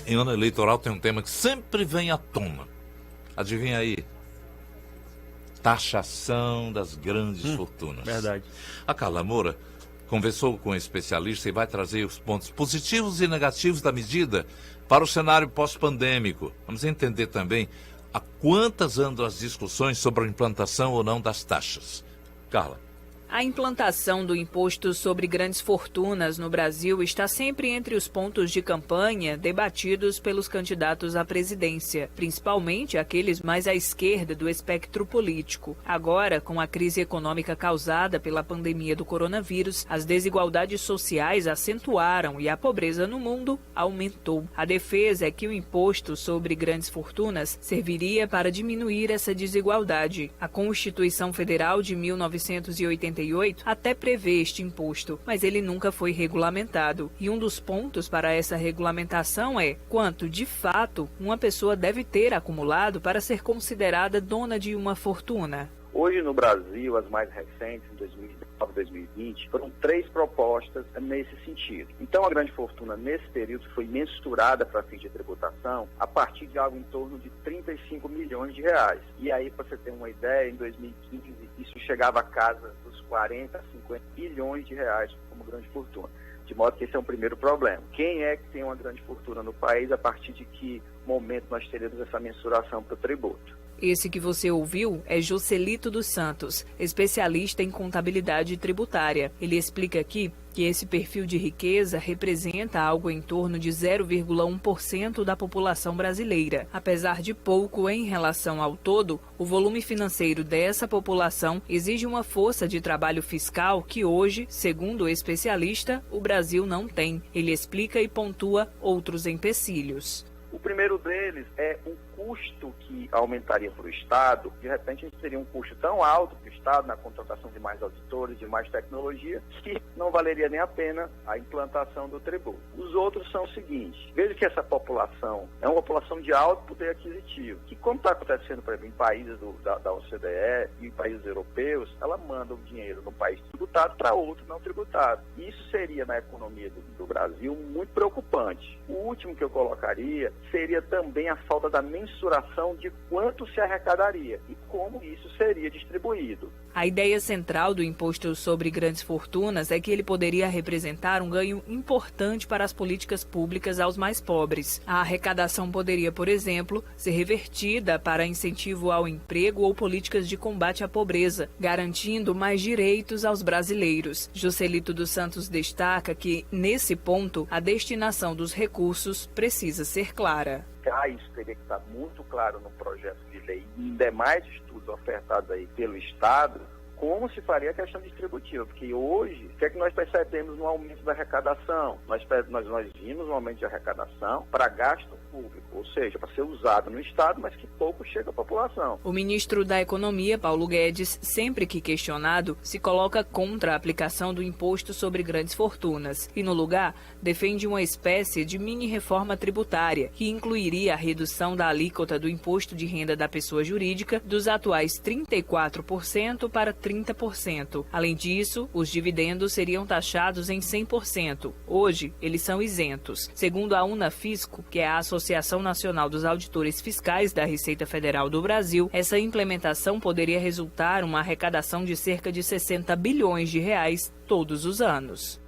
em ano eleitoral tem um tema que sempre vem à tona. Adivinha aí? Taxação das grandes fortunas. Verdade. A Carla Moura conversou com um especialista e vai trazer os pontos positivos e negativos da medida para o cenário pós-pandêmico. Vamos entender também a quantas andam as discussões sobre a implantação ou não das taxas. Carla. A implantação do imposto sobre grandes fortunas no Brasil está sempre entre os pontos de campanha debatidos pelos candidatos à presidência, principalmente aqueles mais à esquerda do espectro político. Agora, com a crise econômica causada pela pandemia do coronavírus, as desigualdades sociais acentuaram e a pobreza no mundo aumentou. A defesa é que o imposto sobre grandes fortunas serviria para diminuir essa desigualdade. A Constituição Federal de 1988 até prevê este imposto, mas ele nunca foi regulamentado. E um dos pontos para essa regulamentação é quanto, de fato, uma pessoa deve ter acumulado para ser considerada dona de uma fortuna. Hoje no Brasil, as mais recentes, em 2019 e 2020, foram 3 propostas nesse sentido. Então a grande fortuna nesse período foi mensurada para fins de tributação a partir de algo em torno de 35 milhões de reais. E aí, para você ter uma ideia, em 2015 isso chegava a casa dos 40 a 50 bilhões de reais como grande fortuna. De modo que esse é um primeiro problema. Quem é que tem uma grande fortuna no país, a partir de que momento nós teremos essa mensuração para o tributo? Esse que você ouviu é Joselito dos Santos, especialista em contabilidade tributária. Ele explica aqui que esse perfil de riqueza representa algo em torno de 0,1% da população brasileira. Apesar de pouco em relação ao todo, o volume financeiro dessa população exige uma força de trabalho fiscal que hoje, segundo o especialista, o Brasil não tem. Ele explica e pontua outros empecilhos. O primeiro deles é um custo que aumentaria para o Estado. De repente, a gente teria um custo tão alto para o Estado na contratação de mais auditores, de mais tecnologia, que não valeria nem a pena a implantação do tributo. Os outros são os seguintes. Veja que essa população é uma população de alto poder aquisitivo, que, como está acontecendo, por exemplo, em países da OCDE e em países europeus, ela manda o dinheiro no país tributado para outro não tributado. Isso seria, na economia do Brasil, muito preocupante. O último que eu colocaria seria também a falta da mensuração de quanto se arrecadaria e como isso seria distribuído. A ideia central do imposto sobre grandes fortunas é que ele poderia representar um ganho importante para as políticas públicas aos mais pobres. A arrecadação poderia, por exemplo, ser revertida para incentivo ao emprego ou políticas de combate à pobreza, garantindo mais direitos aos brasileiros. Joselito dos Santos destaca que, nesse ponto, a destinação dos recursos precisa ser clara. Isso teria que estar muito claro no projeto de lei e em demais estudos ofertados aí pelo Estado, como se faria a questão distributiva, porque hoje, o que é que nós percebemos no aumento da arrecadação? Nós vimos um aumento de arrecadação para gasto público, ou seja, para ser usado no Estado, mas que pouco chega à população. O ministro da Economia, Paulo Guedes, sempre que questionado, se coloca contra a aplicação do imposto sobre grandes fortunas e, no lugar, defende uma espécie de mini-reforma tributária, que incluiria a redução da alíquota do imposto de renda da pessoa jurídica dos atuais 34% para 30%. Além disso, os dividendos seriam taxados em 100%. Hoje, eles são isentos. Segundo a Unafisco, que é a Associação Nacional dos Auditores Fiscais da Receita Federal do Brasil, essa implementação poderia resultar em uma arrecadação de cerca de 60 bilhões de reais todos os anos.